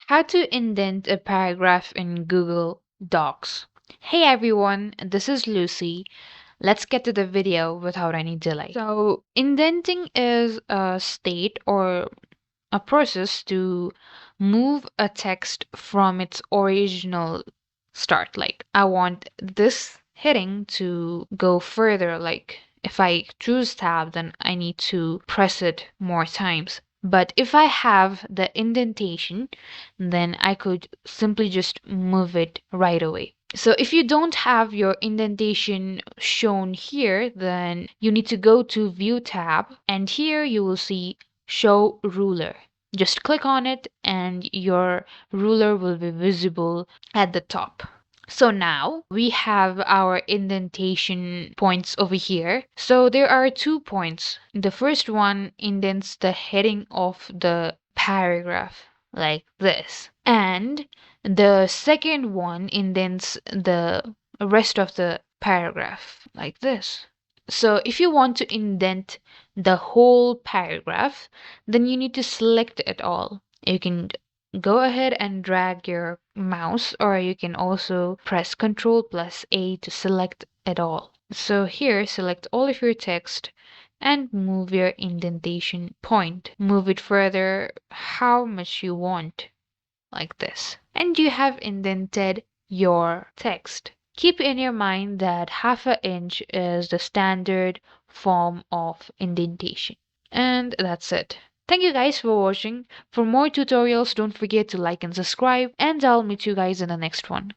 How to indent a paragraph in Google Docs. Hey everyone, this is Lucy. Let's get to the video without any delay. So, indenting is a state or a process to move a text from its original start. Like, I want this heading to go further. Like, if I choose tab, then I need to press it more times. But if I have the indentation, then I could simply just move it right away. So if you don't have your indentation shown here, then you need to go to View tab, and here you will see Show Ruler. Just click on it and your ruler will be visible at the top. So now we have our indentation points over here. So there are 2 points. The first one indents the heading of the paragraph like this. And the second one indents the rest of the paragraph like this. So if you want to indent the whole paragraph, then you need to select it all. You can go ahead and drag your mouse, or you can also press Ctrl plus A to select it all. So here, select all of your text and move your indentation point. Move it further how much you want, like this. And you have indented your text. Keep in your mind that 1/2 inch is the standard form of indentation. And that's it. Thank you guys for watching. For more tutorials, don't forget to like and subscribe, and I'll meet you guys in the next one.